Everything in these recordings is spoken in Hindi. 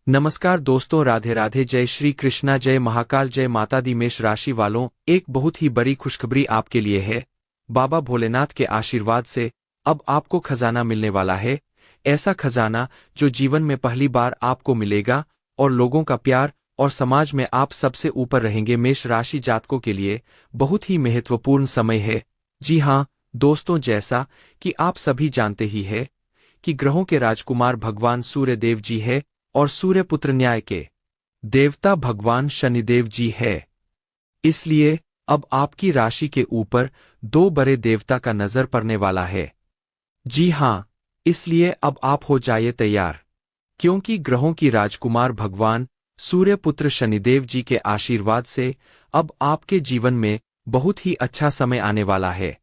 नमस्कार दोस्तों, राधे राधे, जय श्री कृष्णा, जय महाकाल, जय माता दी। मेष राशि वालों, एक बहुत ही बड़ी खुशखबरी आपके लिए है। बाबा भोलेनाथ के आशीर्वाद से अब आपको खजाना मिलने वाला है। ऐसा खजाना जो जीवन में पहली बार आपको मिलेगा और लोगों का प्यार और समाज में आप सबसे ऊपर रहेंगे। मेष राशि जातकों के लिए बहुत ही महत्वपूर्ण समय है। जी हाँ दोस्तों, जैसा कि आप सभी जानते ही है कि ग्रहों के राजकुमार भगवान सूर्य देव जी है और सूर्यपुत्र न्याय के देवता भगवान शनिदेव जी है। इसलिए अब आपकी राशि के ऊपर दो बड़े देवता का नजर पड़ने वाला है। जी हाँ, इसलिए अब आप हो जाइए तैयार, क्योंकि ग्रहों की राजकुमार भगवान सूर्यपुत्र शनिदेव जी के आशीर्वाद से अब आपके जीवन में बहुत ही अच्छा समय आने वाला है।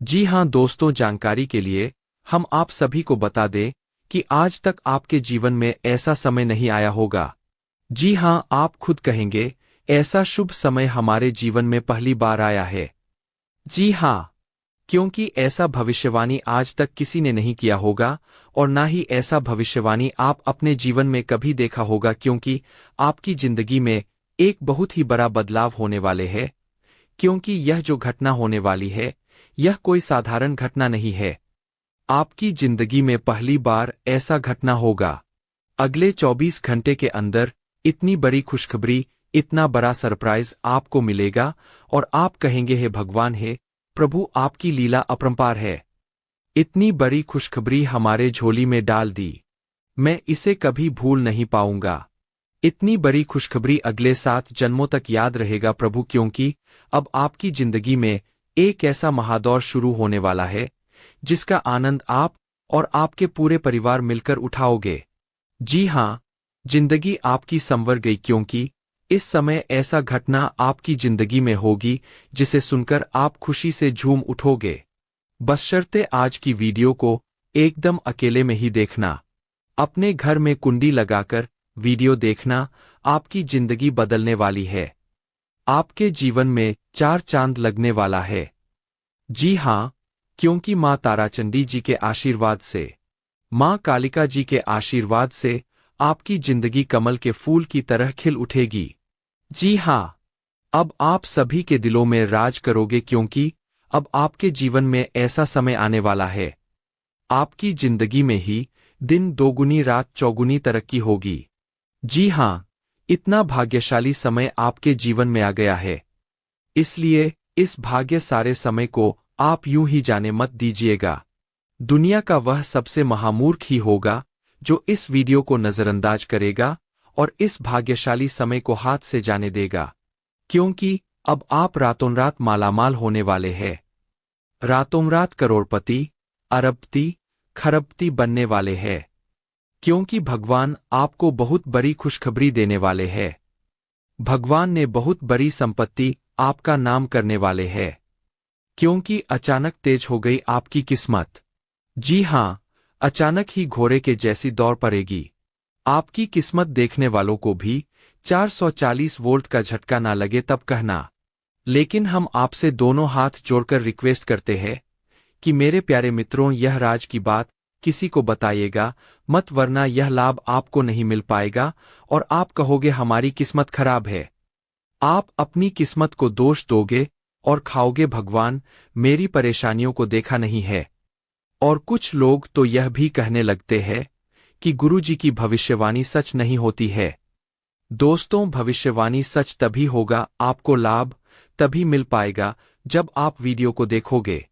जी हाँ दोस्तों, जानकारी के लिए हम आप सभी को बता दें कि आज तक आपके जीवन में ऐसा समय नहीं आया होगा। जी हाँ, आप खुद कहेंगे ऐसा शुभ समय हमारे जीवन में पहली बार आया है। जी हाँ, क्योंकि ऐसा भविष्यवाणी आज तक किसी ने नहीं किया होगा और ना ही ऐसा भविष्यवाणी आप अपने जीवन में कभी देखा होगा, क्योंकि आपकी जिंदगी में एक बहुत ही बड़ा बदलाव होने वाले है। क्योंकि यह जो घटना होने वाली है, यह कोई साधारण घटना नहीं है। आपकी जिंदगी में पहली बार ऐसा घटना होगा। अगले 24 घंटे के अंदर इतनी बड़ी खुशखबरी, इतना बड़ा सरप्राइज आपको मिलेगा और आप कहेंगे, हे भगवान, हे प्रभु, आपकी लीला अपरंपार है। इतनी बड़ी खुशखबरी हमारे झोली में डाल दी, मैं इसे कभी भूल नहीं पाऊंगा। इतनी बड़ी खुशखबरी अगले 7 जन्मों तक याद रहेगा प्रभु, क्योंकि अब आपकी जिंदगी में एक ऐसा महादौर शुरू होने वाला है जिसका आनंद आप और आपके पूरे परिवार मिलकर उठाओगे। जी हाँ, जिंदगी आपकी संवर गई, क्योंकि इस समय ऐसा घटना आपकी जिंदगी में होगी जिसे सुनकर आप खुशी से झूम उठोगे। बशर्ते आज की वीडियो को एकदम अकेले में ही देखना। अपने घर में कुंडी लगाकर वीडियो देखना, आपकी जिंदगी बदलने वाली है। आपके जीवन में 4 चांद लगने वाला है। जी हाँ, क्योंकि माँ ताराचंडी जी के आशीर्वाद से, माँ कालिका जी के आशीर्वाद से आपकी जिंदगी कमल के फूल की तरह खिल उठेगी। जी हाँ, अब आप सभी के दिलों में राज करोगे, क्योंकि अब आपके जीवन में ऐसा समय आने वाला है। आपकी जिंदगी में ही दिन दोगुनी रात चौगुनी तरक्की होगी। जी हाँ, इतना भाग्यशाली समय आपके जीवन में आ गया है। इसलिए इस भाग्य सारे समय को आप यूं ही जाने मत दीजिएगा। दुनिया का वह सबसे महामूर्ख ही होगा जो इस वीडियो को नजरअंदाज करेगा और इस भाग्यशाली समय को हाथ से जाने देगा, क्योंकि अब आप रातों रात मालामाल होने वाले हैं। रातों रात करोड़पति, अरबपति, खरबपति बनने वाले हैं, क्योंकि भगवान आपको बहुत बड़ी खुशखबरी देने वाले हैं। भगवान ने बहुत बड़ी संपत्ति आपका नाम करने वाले हैं, क्योंकि अचानक तेज हो गई आपकी किस्मत। जी हाँ, अचानक ही घोड़े के जैसी दौड़ पड़ेगी। आपकी किस्मत देखने वालों को भी 440 वोल्ट का झटका ना लगे तब कहना। लेकिन हम आपसे दोनों हाथ जोड़कर रिक्वेस्ट करते हैं कि मेरे प्यारे मित्रों, यह राज की बात किसी को बताइएगा मत, वरना यह लाभ आपको नहीं मिल पाएगा और आप कहोगे हमारी किस्मत खराब है। आप अपनी किस्मत को दोष दोगे और खाओगे, भगवान मेरी परेशानियों को देखा नहीं है। और कुछ लोग तो यह भी कहने लगते हैं कि गुरुजी की भविष्यवाणी सच नहीं होती है। दोस्तों, भविष्यवाणी सच तभी होगा, आपको लाभ तभी मिल पाएगा जब आप वीडियो को देखोगे।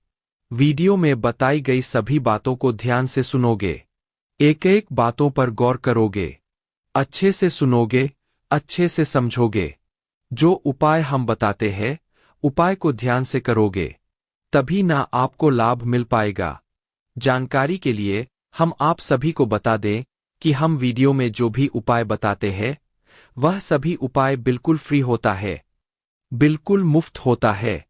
वीडियो में बताई गई सभी बातों को ध्यान से सुनोगे, एक एक बातों पर गौर करोगे, अच्छे से सुनोगे, अच्छे से समझोगे। जो उपाय हम बताते हैं, उपाय को ध्यान से करोगे, तभी ना आपको लाभ मिल पाएगा। जानकारी के लिए हम आप सभी को बता दें कि हम वीडियो में जो भी उपाय बताते हैं, वह सभी उपाय बिल्कुल फ्री होता है, बिल्कुल मुफ्त होता है।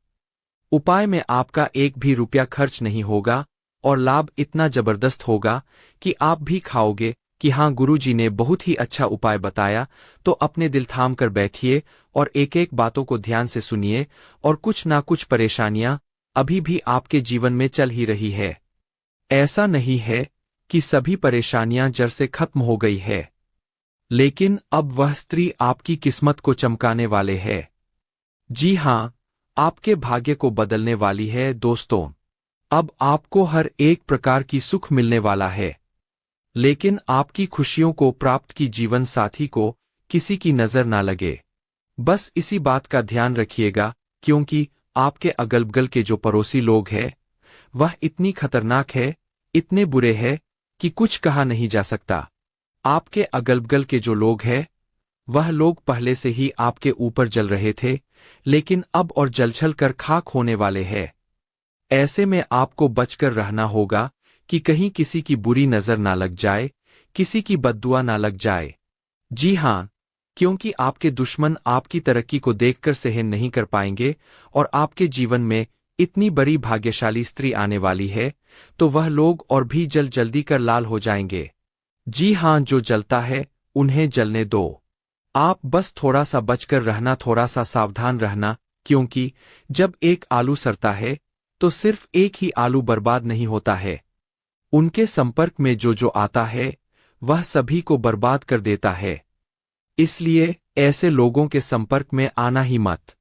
उपाय में आपका एक भी रुपया खर्च नहीं होगा और लाभ इतना जबरदस्त होगा कि आप भी खाओगे कि हाँ, गुरुजी ने बहुत ही अच्छा उपाय बताया। तो अपने दिल थाम कर बैठिए और एक एक बातों को ध्यान से सुनिए, और कुछ ना कुछ परेशानियां अभी भी आपके जीवन में चल ही रही है। ऐसा नहीं है कि सभी परेशानियां जड़ से खत्म हो गई है। लेकिन अब वह स्त्री आपकी किस्मत को चमकाने वाले है। जी हाँ, आपके भाग्य को बदलने वाली है दोस्तों। अब आपको हर एक प्रकार की सुख मिलने वाला है। लेकिन आपकी खुशियों को प्राप्त की जीवन साथी को किसी की नजर ना लगे। बस इसी बात का ध्यान रखिएगा, क्योंकि आपके अगल बगल के जो पड़ोसी लोग हैं वह इतनी खतरनाक है, इतने बुरे हैं कि कुछ कहा नहीं जा सकता। आपके अगल बगल के जो लोग हैं वह लोग पहले से ही आपके ऊपर जल रहे थे, लेकिन अब और जलछल कर खाक होने वाले हैं। ऐसे में आपको बचकर रहना होगा कि कहीं किसी की बुरी नजर ना लग जाए, किसी की बद्दुआ ना लग जाए। जी हाँ, क्योंकि आपके दुश्मन आपकी तरक्की को देखकर सहन नहीं कर पाएंगे और आपके जीवन में इतनी बड़ी भाग्यशाली स्त्री आने वाली है, तो वह लोग और भी जल्दी कर लाल हो जाएंगे। जी हाँ, जो जलता है उन्हें जलने दो। आप बस थोड़ा सा बचकर रहना, थोड़ा सा सावधान रहना, क्योंकि जब एक आलू सड़ता है तो सिर्फ एक ही आलू बर्बाद नहीं होता है। उनके संपर्क में जो आता है वह सभी को बर्बाद कर देता है। इसलिए ऐसे लोगों के संपर्क में आना ही मत।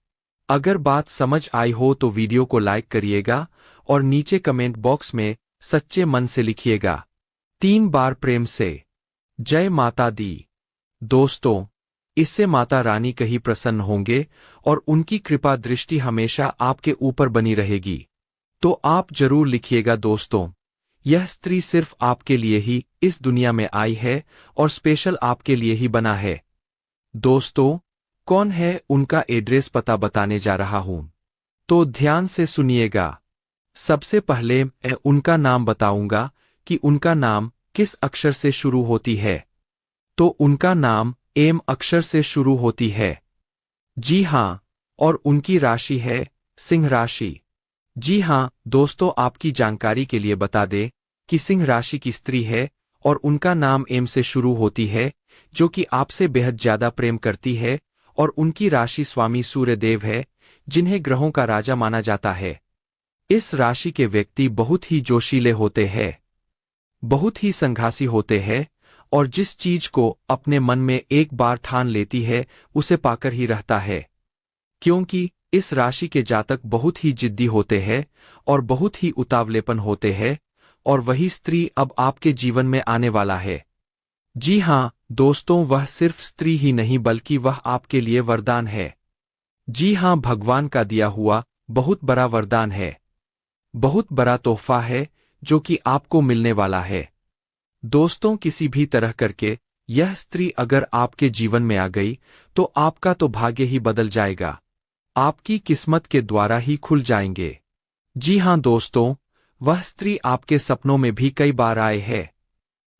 अगर बात समझ आई हो तो वीडियो को लाइक करिएगा और नीचे कमेंट बॉक्स में सच्चे मन से लिखिएगा 3 बार प्रेम से जय माता दी। दोस्तों, इससे माता रानी कहीं प्रसन्न होंगे और उनकी कृपा दृष्टि हमेशा आपके ऊपर बनी रहेगी। तो आप जरूर लिखिएगा दोस्तों, यह स्त्री सिर्फ आपके लिए ही इस दुनिया में आई है और स्पेशल आपके लिए ही बना है। दोस्तों, कौन है उनका एड्रेस पता बताने जा रहा हूं, तो ध्यान से सुनिएगा। सबसे पहले मैं उनका नाम बताऊंगा कि उनका नाम किस अक्षर से शुरू होती है। तो उनका नाम एम अक्षर से शुरू होती है। जी हाँ, और उनकी राशि है सिंह राशि। जी हाँ दोस्तों, आपकी जानकारी के लिए बता दें कि सिंह राशि की स्त्री है और उनका नाम एम से शुरू होती है, जो कि आपसे बेहद ज्यादा प्रेम करती है, और उनकी राशि स्वामी सूर्य देव है, जिन्हें ग्रहों का राजा माना जाता है। इस राशि के व्यक्ति बहुत ही जोशीले होते हैं, बहुत ही संघासी होते हैं, और जिस चीज को अपने मन में एक बार ठान लेती है उसे पाकर ही रहता है। क्योंकि इस राशि के जातक बहुत ही जिद्दी होते हैं और बहुत ही उतावलेपन होते हैं, और वही स्त्री अब आपके जीवन में आने वाला है। जी हाँ दोस्तों, वह सिर्फ स्त्री ही नहीं बल्कि वह आपके लिए वरदान है। जी हाँ, भगवान का दिया हुआ बहुत बड़ा वरदान है, बहुत बड़ा तोहफा है जो कि आपको मिलने वाला है। दोस्तों, किसी भी तरह करके यह स्त्री अगर आपके जीवन में आ गई तो आपका तो भाग्य ही बदल जाएगा, आपकी किस्मत के द्वारा ही खुल जाएंगे। जी हाँ दोस्तों, वह स्त्री आपके सपनों में भी कई बार आए है।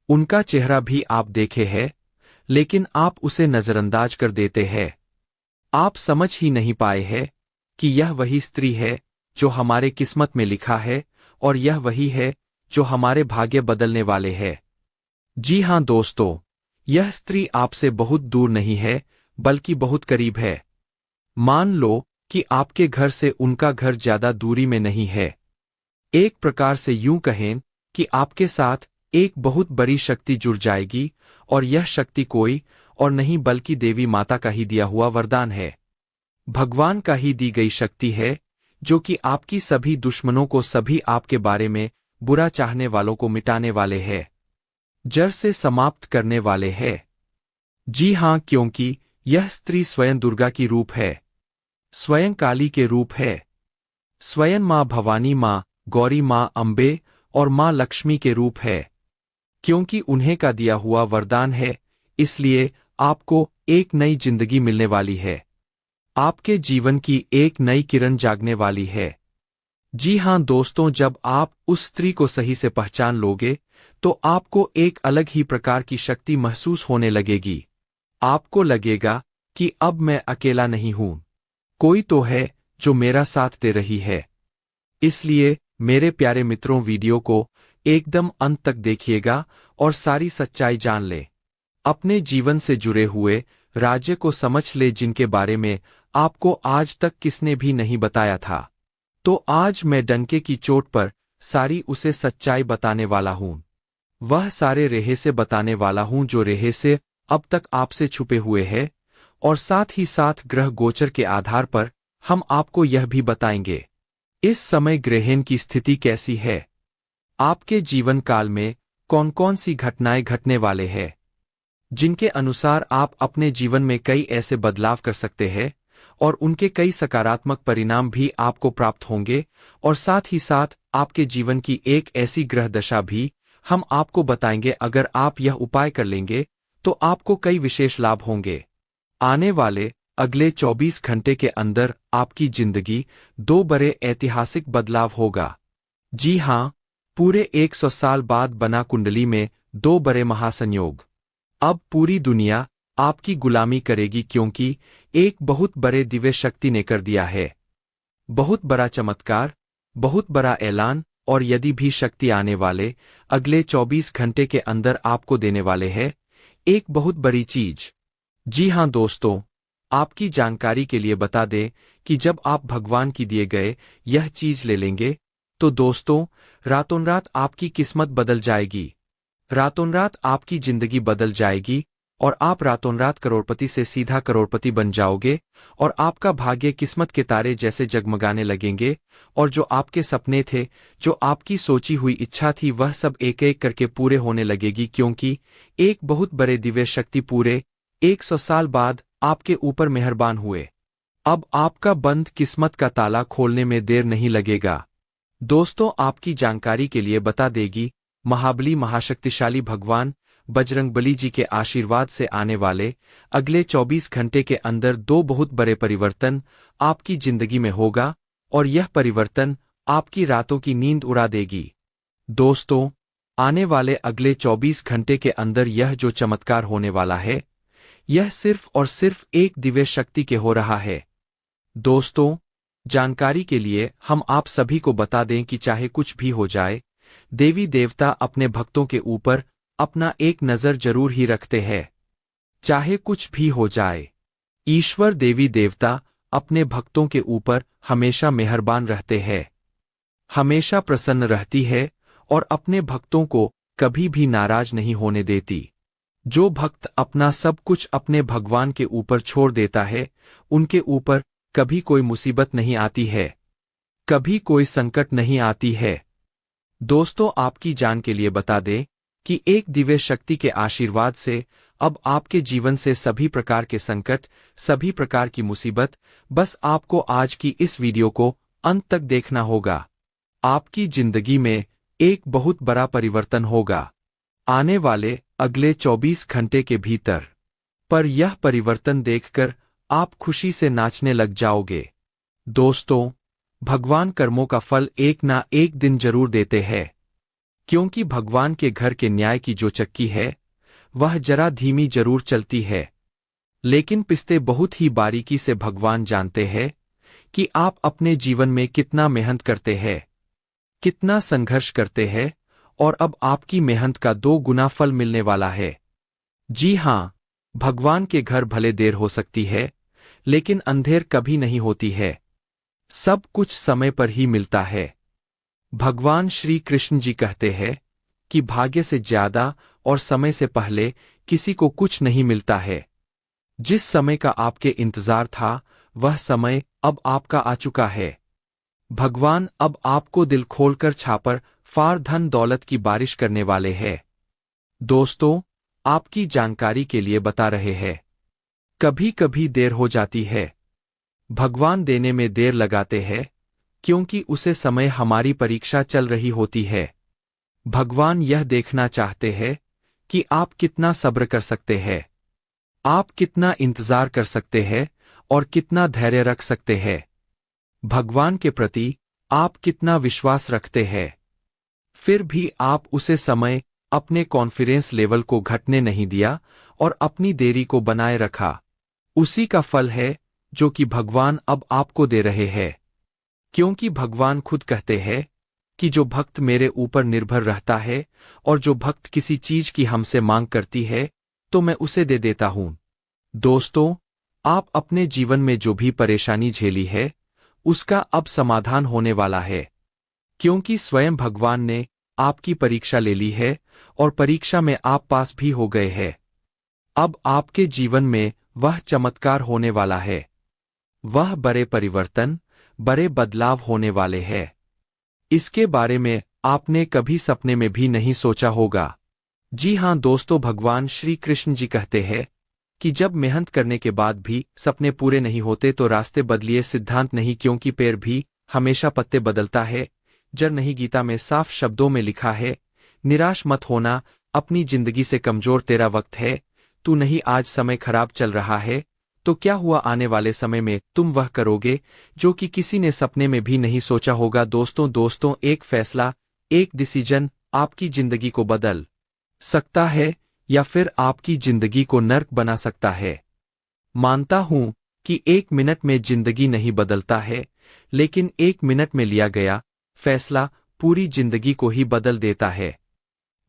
उनका चेहरा भी आप देखे है, लेकिन आप उसे नजरअंदाज कर देते हैं। आप समझ ही नहीं पाए हैं कि यह वही स्त्री है जो हमारे किस्मत में लिखा है, और यह वही है जो हमारे भाग्य बदलने वाले है। जी हाँ दोस्तों, यह स्त्री आपसे बहुत दूर नहीं है बल्कि बहुत करीब है। मान लो कि आपके घर से उनका घर ज्यादा दूरी में नहीं है। एक प्रकार से यूं कहें कि आपके साथ एक बहुत बड़ी शक्ति जुड़ जाएगी, और यह शक्ति कोई और नहीं बल्कि देवी माता का ही दिया हुआ वरदान है, भगवान का ही दी गई शक्ति है, जो कि आपकी सभी दुश्मनों को, सभी आपके बारे में बुरा चाहने वालों को मिटाने वाले हैं, जड़ से समाप्त करने वाले हैं। जी हाँ, क्योंकि यह स्त्री स्वयं दुर्गा की रूप है, स्वयं काली के रूप है, स्वयं माँ भवानी, माँ गौरी, माँ अम्बे और माँ लक्ष्मी के रूप है। क्योंकि उन्हें का दिया हुआ वरदान है, इसलिए आपको एक नई जिंदगी मिलने वाली है, आपके जीवन की एक नई किरण जागने वाली है। जी हाँ दोस्तों, जब आप उस स्त्री को सही से पहचान लोगे तो आपको एक अलग ही प्रकार की शक्ति महसूस होने लगेगी। आपको लगेगा कि अब मैं अकेला नहीं हूं, कोई तो है जो मेरा साथ दे रही है। इसलिए मेरे प्यारे मित्रों, वीडियो को एकदम अंत तक देखिएगा और सारी सच्चाई जान ले, अपने जीवन से जुड़े हुए राज्य को समझ ले, जिनके बारे में आपको आज तक किसने भी नहीं बताया था। तो आज मैं डंके की चोट पर सारी उसे सच्चाई बताने वाला हूं। वह सारे रहस्य बताने वाला हूं जो रहस्य अब तक आपसे छुपे हुए हैं, और साथ ही साथ ग्रह गोचर के आधार पर हम आपको यह भी बताएंगे इस समय ग्रहण की स्थिति कैसी है, आपके जीवन काल में कौन कौन सी घटनाएं घटने वाले हैं, जिनके अनुसार आप अपने जीवन में कई ऐसे बदलाव कर सकते हैं और उनके कई सकारात्मक परिणाम भी आपको प्राप्त होंगे, और साथ ही साथ आपके जीवन की एक ऐसी ग्रह दशा भी हम आपको बताएंगे। अगर आप यह उपाय कर लेंगे तो आपको कई विशेष लाभ होंगे। आने वाले अगले 24 घंटे के अंदर आपकी जिंदगी 2 बड़े ऐतिहासिक बदलाव होगा। जी हां, पूरे 100 साल बाद बना कुंडली में 2 बड़े महासंयोग। अब पूरी दुनिया आपकी गुलामी करेगी, क्योंकि एक बहुत बड़े दिव्य शक्ति ने कर दिया है बहुत बड़ा चमत्कार, बहुत बड़ा ऐलान। और यदि भी शक्ति आने वाले अगले 24 घंटे के अंदर आपको देने वाले हैं एक बहुत बड़ी चीज। जी हां दोस्तों, आपकी जानकारी के लिए बता दें कि जब आप भगवान की दिए गए यह चीज ले लेंगे तो दोस्तों रातों रात आपकी किस्मत बदल जाएगी, रातों रात आपकी जिंदगी बदल जाएगी, और आप रातों रात करोड़पति से सीधा करोड़पति बन जाओगे, और आपका भाग्य किस्मत के तारे जैसे जगमगाने लगेंगे, और जो आपके सपने थे, जो आपकी सोची हुई इच्छा थी, वह सब एक एक करके पूरे होने लगेगी, क्योंकि एक बहुत बड़े दिव्य शक्ति पूरे 100 साल बाद आपके ऊपर मेहरबान हुए। अब आपका बंद किस्मत का ताला खोलने में देर नहीं लगेगा। दोस्तों आपकी जानकारी के लिए बता देगी, महाबली महाशक्तिशाली भगवान बजरंगबली जी के आशीर्वाद से आने वाले अगले 24 घंटे के अंदर 2 बहुत बड़े परिवर्तन आपकी जिंदगी में होगा, और यह परिवर्तन आपकी रातों की नींद उड़ा देगी। दोस्तों आने वाले अगले 24 घंटे के अंदर यह जो चमत्कार होने वाला है यह सिर्फ और सिर्फ एक दिव्य शक्ति के हो रहा है। दोस्तों जानकारी के लिए हम आप सभी को बता दें कि चाहे कुछ भी हो जाए, देवी देवता अपने भक्तों के ऊपर अपना एक नजर जरूर ही रखते हैं। चाहे कुछ भी हो जाए, ईश्वर देवी देवता अपने भक्तों के ऊपर हमेशा मेहरबान रहते हैं, हमेशा प्रसन्न रहती है, और अपने भक्तों को कभी भी नाराज नहीं होने देती। जो भक्त अपना सब कुछ अपने भगवान के ऊपर छोड़ देता है, उनके ऊपर कभी कोई मुसीबत नहीं आती है, कभी कोई संकट नहीं आती है। दोस्तों आपकी जान के लिए बता दें कि एक दिव्य शक्ति के आशीर्वाद से अब आपके जीवन से सभी प्रकार के संकट, सभी प्रकार की मुसीबत, बस आपको आज की इस वीडियो को अंत तक देखना होगा। आपकी जिंदगी में एक बहुत बड़ा परिवर्तन होगा आने वाले अगले 24 घंटे के भीतर, पर यह परिवर्तन देखकर आप खुशी से नाचने लग जाओगे। दोस्तों भगवान कर्मों का फल एक ना एक दिन जरूर देते हैं, क्योंकि भगवान के घर के न्याय की जो चक्की है वह जरा धीमी जरूर चलती है, लेकिन पिस्ते बहुत ही बारीकी से भगवान जानते हैं कि आप अपने जीवन में कितना मेहनत करते हैं, कितना संघर्ष करते हैं, और अब आपकी मेहनत का 2 गुना फल मिलने वाला है। जी हां, भगवान के घर भले देर हो सकती है, लेकिन अंधेर कभी नहीं होती है, सब कुछ समय पर ही मिलता है। भगवान श्री कृष्ण जी कहते हैं कि भाग्य से ज्यादा और समय से पहले किसी को कुछ नहीं मिलता है। जिस समय का आपके इंतजार था वह समय अब आपका आ चुका है। भगवान अब आपको दिल खोलकर छापर फार धन दौलत की बारिश करने वाले हैं। दोस्तों आपकी जानकारी के लिए बता रहे हैं, कभी कभी देर हो जाती है, भगवान देने में देर लगाते हैं, क्योंकि उसे समय हमारी परीक्षा चल रही होती है। भगवान यह देखना चाहते हैं कि आप कितना सब्र कर सकते हैं, आप कितना इंतजार कर सकते हैं, और कितना धैर्य रख सकते हैं। भगवान के प्रति आप कितना विश्वास रखते हैं, फिर भी आप उसे समय अपने कॉन्फिडेंस लेवल को घटने नहीं दिया और अपनी देरी को बनाए रखा। उसी का फल है जो कि भगवान अब आपको दे रहे हैं, क्योंकि भगवान खुद कहते हैं कि जो भक्त मेरे ऊपर निर्भर रहता है और जो भक्त किसी चीज की हमसे मांग करती है तो मैं उसे दे देता हूं। दोस्तों आप अपने जीवन में जो भी परेशानी झेली है उसका अब समाधान होने वाला है, क्योंकि स्वयं भगवान ने आपकी परीक्षा ले ली है और परीक्षा में आप पास भी हो गए हैं। अब आपके जीवन में वह चमत्कार होने वाला है। वह बड़े परिवर्तन, बड़े बदलाव होने वाले हैं। इसके बारे में आपने कभी सपने में भी नहीं सोचा होगा। जी हाँ दोस्तों, भगवान श्री कृष्ण जी कहते हैं कि जब मेहनत करने के बाद भी सपने पूरे नहीं होते तो रास्ते बदलिए, सिद्धांत नहीं, क्योंकि पेड़ भी हमेशा पत्ते बदलता है। जर नहीं, गीता में साफ शब्दों में लिखा है, निराश मत होना, अपनी जिंदगी से कमजोर तेरा वक्त है। तू नहीं, आज समय खराब चल रहा है तो क्या हुआ, आने वाले समय में तुम वह करोगे जो कि किसी ने सपने में भी नहीं सोचा होगा। दोस्तों, एक फैसला, एक डिसीजन आपकी जिंदगी को बदल सकता है या फिर आपकी जिंदगी को नर्क बना सकता है। मानता हूं कि 1 मिनट में जिंदगी नहीं बदलता है, लेकिन 1 मिनट में लिया गया फैसला पूरी जिंदगी को ही बदल देता है।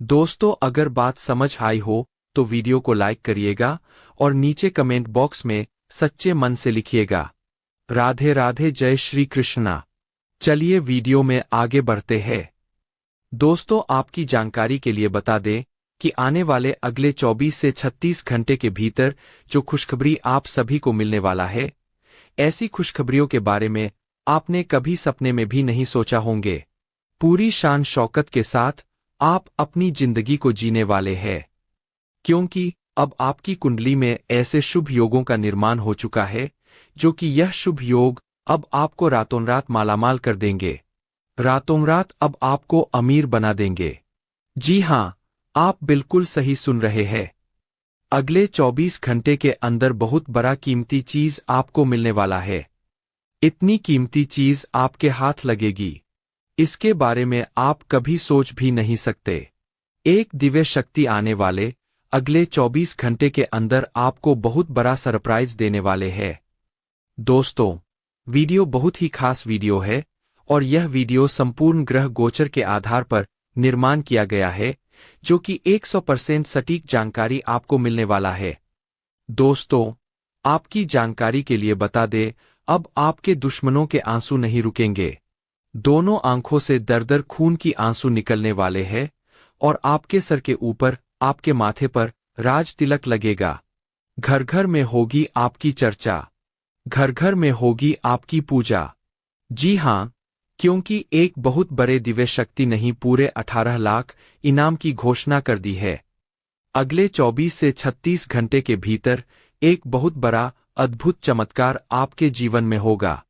दोस्तों, अगर बात समझ आई हो तो वीडियो को लाइक करिएगा और नीचे कमेंट बॉक्स में सच्चे मन से लिखिएगा। राधे राधे, जय श्री कृष्णा। चलिए वीडियो में आगे बढ़ते हैं। दोस्तों, आपकी जानकारी के लिए बता दें कि आने वाले अगले 24 से 36 घंटे के भीतर जो खुशखबरी आप सभी को मिलने वाला है, ऐसी खुशखबरियों के बारे में आपने कभी सपने में भी नहीं सोचा होंगे। पूरी शान शौकत के साथ आप अपनी जिंदगी को जीने वाले हैं, क्योंकि अब आपकी कुंडली में ऐसे शुभ योगों का निर्माण हो चुका है जो कि यह शुभ योग अब आपको रातों रात मालामाल कर देंगे, रातों रात अब आपको अमीर बना देंगे। जी हाँ, आप बिल्कुल सही सुन रहे हैं। अगले 24 घंटे के अंदर बहुत बड़ा कीमती चीज आपको मिलने वाला है। इतनी कीमती चीज आपके हाथ लगेगी, इसके बारे में आप कभी सोच भी नहीं सकते। एक दिव्य शक्ति आने वाले अगले 24 घंटे के अंदर आपको बहुत बड़ा सरप्राइज देने वाले हैं। दोस्तों, वीडियो बहुत ही खास वीडियो है और यह वीडियो संपूर्ण ग्रह गोचर के आधार पर निर्माण किया गया है, जो कि 100% सटीक जानकारी आपको मिलने वाला है। दोस्तों, आपकी जानकारी के लिए बता दें, अब आपके दुश्मनों के आंसू नहीं रुकेंगे। दोनों आंखों से दर-दर खून की आंसू निकलने वाले हैं और आपके सर के ऊपर, आपके माथे पर राज तिलक लगेगा। घर घर में होगी आपकी चर्चा, घर घर में होगी आपकी पूजा। जी हाँ, क्योंकि एक बहुत बड़े दिव्य शक्ति नहीं, पूरे 18 लाख इनाम की घोषणा कर दी है। अगले 24 से 36 घंटे के भीतर एक बहुत बड़ा अद्भुत चमत्कार आपके जीवन में होगा,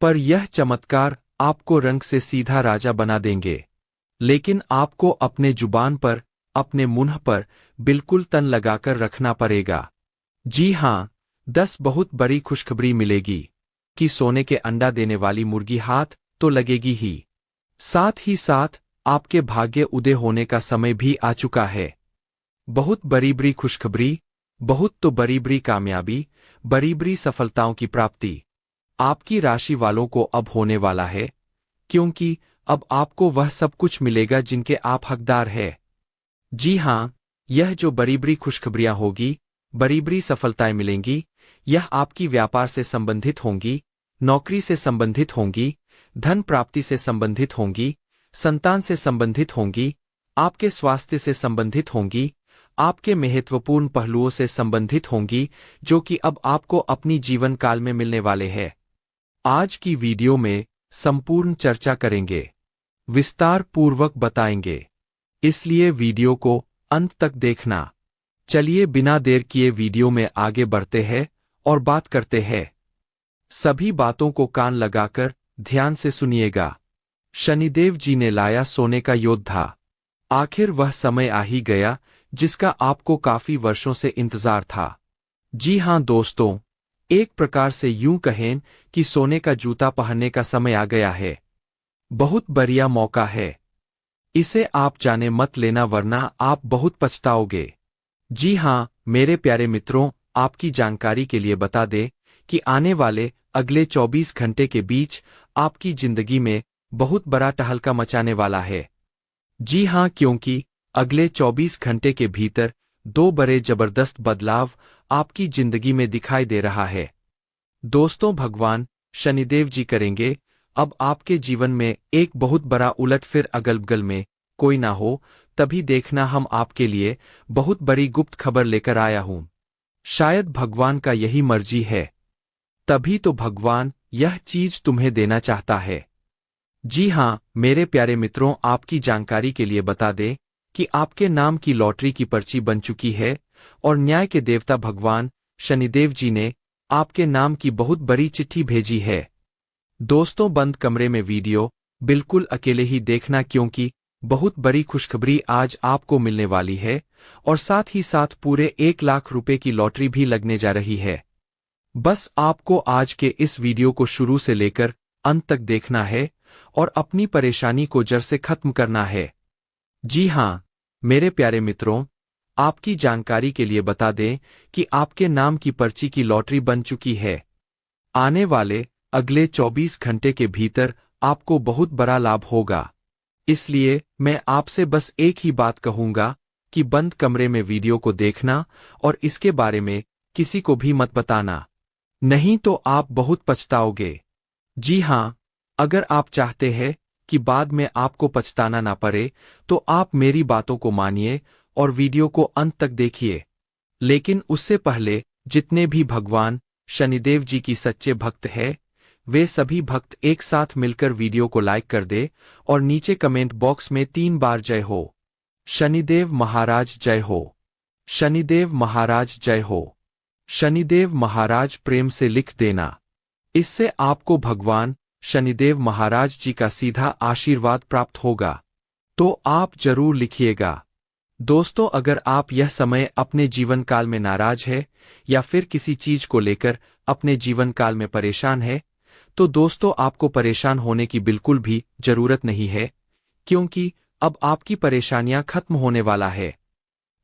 पर यह चमत्कार आपको रंग से सीधा राजा बना देंगे। लेकिन आपको अपने जुबान पर, अपने मुंह पर बिल्कुल तन लगाकर रखना पड़ेगा। जी हाँ, 10 बहुत बड़ी खुशखबरी मिलेगी कि सोने के अंडा देने वाली मुर्गी हाथ तो लगेगी ही, साथ ही साथ आपके भाग्य उदय होने का समय भी आ चुका है। बहुत बड़ी खुशखबरी, बहुत तो बड़ी कामयाबी, बड़ी सफलताओं की प्राप्ति आपकी राशि वालों को अब होने वाला है, क्योंकि अब आपको वह सब कुछ मिलेगा जिनके आप हकदार हैं। जी हाँ, यह जो बड़ी खुशखबरियां होगी, बड़ी सफलताएं मिलेंगी, यह आपकी व्यापार से संबंधित होंगी, नौकरी से संबंधित होंगी, धन प्राप्ति से संबंधित होंगी, संतान से संबंधित होंगी, आपके स्वास्थ्य से संबंधित होंगी, आपके महत्वपूर्ण पहलुओं से संबंधित होंगी, जो कि अब आपको अपनी जीवन काल में मिलने वाले हैं। आज की वीडियो में संपूर्ण चर्चा करेंगे, विस्तार पूर्वक बताएंगे, इसलिए वीडियो को अंत तक देखना। चलिए बिना देर किए वीडियो में आगे बढ़ते हैं और बात करते हैं। सभी बातों को कान लगाकर ध्यान से सुनिएगा। शनिदेव जी ने लाया सोने का योद्धा। आखिर वह समय आ ही गया जिसका आपको काफी वर्षों से इंतजार था। जी हां दोस्तों, एक प्रकार से यूं कहें कि सोने का जूता पहनने का समय आ गया है। बहुत बढ़िया मौका है, इसे आप जाने मत लेना वरना आप बहुत पछताओगे। जी हां मेरे प्यारे मित्रों, आपकी जानकारी के लिए बता दें कि आने वाले अगले 24 घंटे के बीच आपकी जिंदगी में बहुत बड़ा तहलका मचाने वाला है। जी हां, क्योंकि अगले 24 घंटे के भीतर 2 बड़े जबरदस्त बदलाव आपकी जिंदगी में दिखाई दे रहा है। दोस्तों, भगवान शनिदेव जी करेंगे अब आपके जीवन में एक बहुत बड़ा उलटफेर। अगल बगल में कोई ना हो तभी देखना हम आपके लिए बहुत बड़ी गुप्त खबर लेकर आया हूं। शायद भगवान का यही मर्जी है, तभी तो भगवान यह चीज तुम्हें देना चाहता है। जी हाँ मेरे प्यारे मित्रों, आपकी जानकारी के लिए बता दें कि आपके नाम की लॉटरी की पर्ची बन चुकी है और न्याय के देवता भगवान शनिदेव जी ने आपके नाम की बहुत बड़ी चिट्ठी भेजी है। दोस्तों बंद कमरे में वीडियो बिल्कुल अकेले ही देखना, क्योंकि बहुत बड़ी खुशखबरी आज आपको मिलने वाली है और साथ ही साथ पूरे 1 लाख रुपए की लॉटरी भी लगने जा रही है। बस आपको आज के इस वीडियो को शुरू से लेकर अंत तक देखना है और अपनी परेशानी को जड़ से खत्म करना है। जी हाँ मेरे प्यारे मित्रों, आपकी जानकारी के लिए बता दें कि आपके नाम की पर्ची की लॉटरी बन चुकी है। आने वाले अगले 24 घंटे के भीतर आपको बहुत बड़ा लाभ होगा। इसलिए मैं आपसे बस एक ही बात कहूंगा कि बंद कमरे में वीडियो को देखना और इसके बारे में किसी को भी मत बताना, नहीं तो आप बहुत पछताओगे। जी हाँ, अगर आप चाहते हैं कि बाद में आपको पछताना ना पड़े तो आप मेरी बातों को मानिए और वीडियो को अंत तक देखिए। लेकिन उससे पहले जितने भी भगवान शनिदेव जी की सच्चे भक्त हैं, वे सभी भक्त एक साथ मिलकर वीडियो को लाइक कर दे और नीचे कमेंट बॉक्स में 3 बार जय हो, शनिदेव महाराज जय हो, शनिदेव महाराज जय हो, शनिदेव महाराज प्रेम से लिख देना। इससे आपको भगवान शनिदेव महाराज जी का सीधा आशीर्वाद प्राप्त होगा, तो आप जरूर लिखिएगा। दोस्तों अगर आप यह समय अपने जीवन काल में नाराज है या फिर किसी चीज को लेकर अपने जीवन काल में परेशान है, तो दोस्तों आपको परेशान होने की बिल्कुल भी जरूरत नहीं है, क्योंकि अब आपकी परेशानियां खत्म होने वाला है।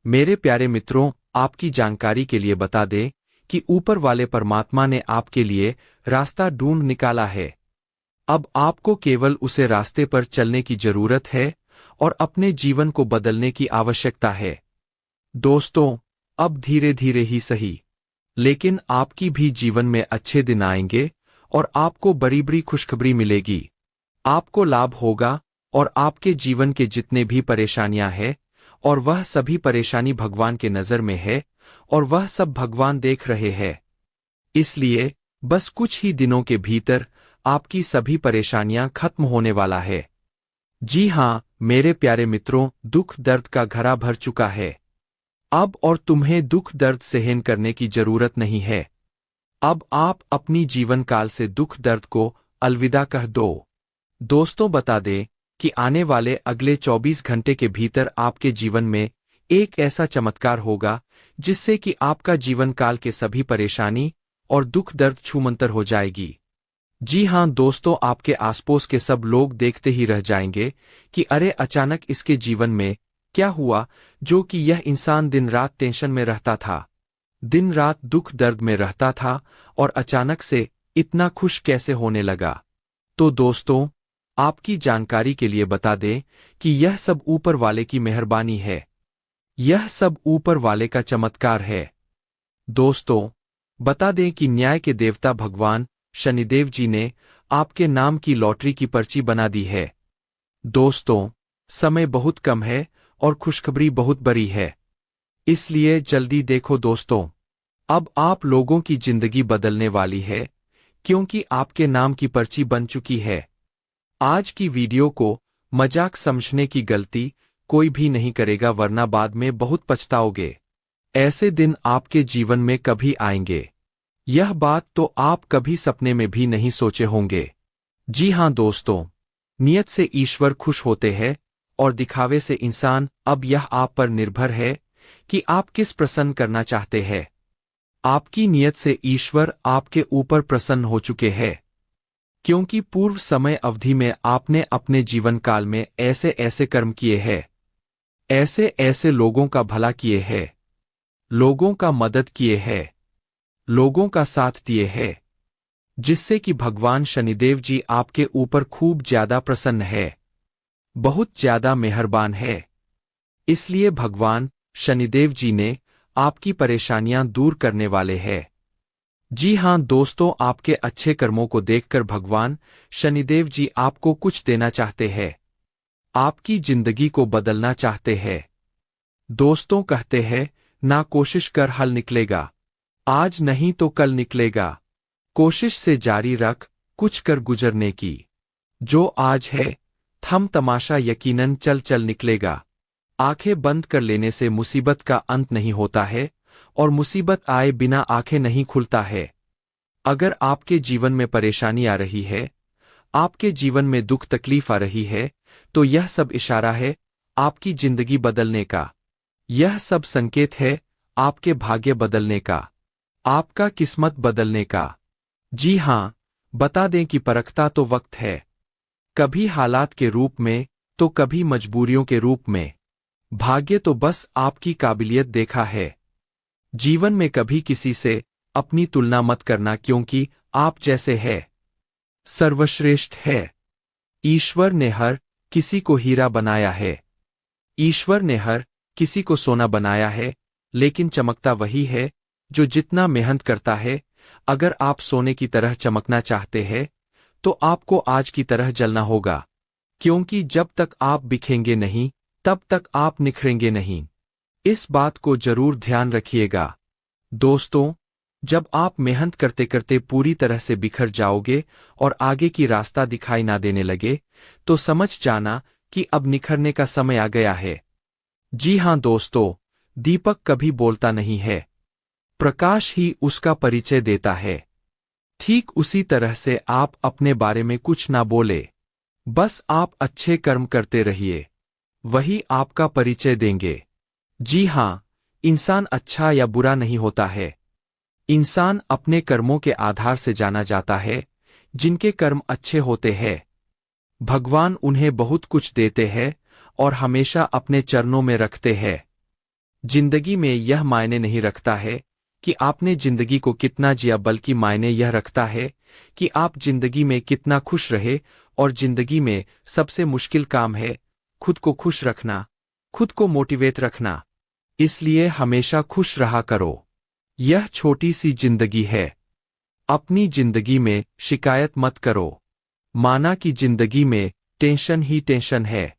मेरे प्यारे मित्रों, आपकी जानकारी के लिए बता दें कि ऊपर वाले परमात्मा ने आपके लिए रास्ता ढूंढ निकाला है। अब आपको केवल उसे रास्ते पर चलने की जरूरत है और अपने जीवन को बदलने की आवश्यकता है। दोस्तों अब धीरे धीरे ही सही, लेकिन आपकी भी जीवन में अच्छे दिन आएंगे और आपको बड़ी बड़ी खुशखबरी मिलेगी। आपको लाभ होगा और आपके जीवन के जितने भी परेशानियां हैं, और वह सभी परेशानी भगवान के नजर में है और वह सब भगवान देख रहे हैं। इसलिए बस कुछ ही दिनों के भीतर आपकी सभी परेशानियां खत्म होने वाला है। जी हाँ मेरे प्यारे मित्रों, दुख दर्द का घड़ा भर चुका है अब, और तुम्हें दुख दर्द सहन करने की जरूरत नहीं है। अब आप अपनी जीवन काल से दुख दर्द को अलविदा कह दो। दोस्तों बता दें कि आने वाले अगले 24 घंटे के भीतर आपके जीवन में एक ऐसा चमत्कार होगा जिससे कि आपका जीवन काल के सभी परेशानी और दुख दर्द छूमंतर हो जाएगी। जी हाँ दोस्तों, आपके आसपास के सब लोग देखते ही रह जाएंगे कि अरे अचानक इसके जीवन में क्या हुआ, जो कि यह इंसान दिन रात टेंशन में रहता था, दिन रात दुख दर्द में रहता था, और अचानक से इतना खुश कैसे होने लगा। तो दोस्तों आपकी जानकारी के लिए बता दें कि यह सब ऊपर वाले की मेहरबानी है, यह सब ऊपर वाले का चमत्कार है। दोस्तों बता दें कि न्याय के देवता भगवान शनिदेव जी ने आपके नाम की लॉटरी की पर्ची बना दी है। दोस्तों समय बहुत कम है और खुशखबरी बहुत बड़ी है, इसलिए जल्दी देखो दोस्तों। अब आप लोगों की जिंदगी बदलने वाली है, क्योंकि आपके नाम की पर्ची बन चुकी है। आज की वीडियो को मजाक समझने की गलती कोई भी नहीं करेगा, वरना बाद में बहुत पछताओगे। ऐसे दिन आपके जीवन में कभी आएंगे, यह बात तो आप कभी सपने में भी नहीं सोचे होंगे। जी हाँ दोस्तों, नियत से ईश्वर खुश होते हैं और दिखावे से इंसान। अब यह आप पर निर्भर है कि आप किस प्रसन्न करना चाहते हैं। आपकी नियत से ईश्वर आपके ऊपर प्रसन्न हो चुके हैं, क्योंकि पूर्व समय अवधि में आपने अपने जीवन काल में ऐसे ऐसे कर्म किए हैं, ऐसे ऐसे लोगों का भला किए हैं, लोगों का मदद किए हैं, लोगों का साथ दिए हैं, जिससे कि भगवान शनिदेव जी आपके ऊपर खूब ज्यादा प्रसन्न है, बहुत ज्यादा मेहरबान है। इसलिए भगवान शनिदेव जी ने आपकी परेशानियां दूर करने वाले हैं। जी हाँ दोस्तों, आपके अच्छे कर्मों को देखकर भगवान शनिदेव जी आपको कुछ देना चाहते हैं, आपकी जिंदगी को बदलना चाहते हैं। दोस्तों कहते हैं ना कोशिश कर हल निकलेगा, आज नहीं तो कल निकलेगा। कोशिश से जारी रख कुछ कर गुजरने की। जो आज है थम तमाशा यकीनन चल चल निकलेगा। आंखें बंद कर लेने से मुसीबत का अंत नहीं होता है और मुसीबत आए बिना आंखें नहीं खुलता है। अगर आपके जीवन में परेशानी आ रही है, आपके जीवन में दुख तकलीफ आ रही है, तो यह सब इशारा है आपकी जिंदगी बदलने का। यह सब संकेत है आपके भाग्य बदलने का, आपका किस्मत बदलने का। जी हां, बता दें कि परखता तो वक्त है, कभी हालात के रूप में तो कभी मजबूरियों के रूप में। भाग्य तो बस आपकी काबिलियत देखा है। जीवन में कभी किसी से अपनी तुलना मत करना, क्योंकि आप जैसे है सर्वश्रेष्ठ है। ईश्वर ने हर किसी को हीरा बनाया है। ईश्वर ने हर किसी को सोना बनाया है, लेकिन चमकता वही है जो जितना मेहनत करता है। अगर आप सोने की तरह चमकना चाहते हैं, तो आपको आज की तरह जलना होगा, क्योंकि जब तक आप बिखेंगे नहीं, तब तक आप निखरेंगे नहीं। इस बात को जरूर ध्यान रखिएगा। दोस्तों, जब आप मेहनत करते करते पूरी तरह से बिखर जाओगे और आगे की रास्ता दिखाई ना देने लगे, तो समझ जाना कि अब निखरने का समय आ गया है। जी हां दोस्तों, दीपक कभी बोलता नहीं है, प्रकाश ही उसका परिचय देता है। ठीक उसी तरह से आप अपने बारे में कुछ ना बोले, बस आप अच्छे कर्म करते रहिए, वही आपका परिचय देंगे। जी हां, इंसान अच्छा या बुरा नहीं होता है, इंसान अपने कर्मों के आधार से जाना जाता है। जिनके कर्म अच्छे होते हैं, भगवान उन्हें बहुत कुछ देते हैं और हमेशा अपने चरणों में रखते हैं। जिंदगी में यह मायने नहीं रखता है कि आपने जिंदगी को कितना जिया, बल्कि मायने यह रखता है कि आप जिंदगी में कितना खुश रहे। और जिंदगी में सबसे मुश्किल काम है खुद को खुश रखना, खुद को मोटिवेट रखना। इसलिए हमेशा खुश रहा करो। यह छोटी सी जिंदगी है, अपनी जिंदगी में शिकायत मत करो। माना कि जिंदगी में टेंशन ही टेंशन है,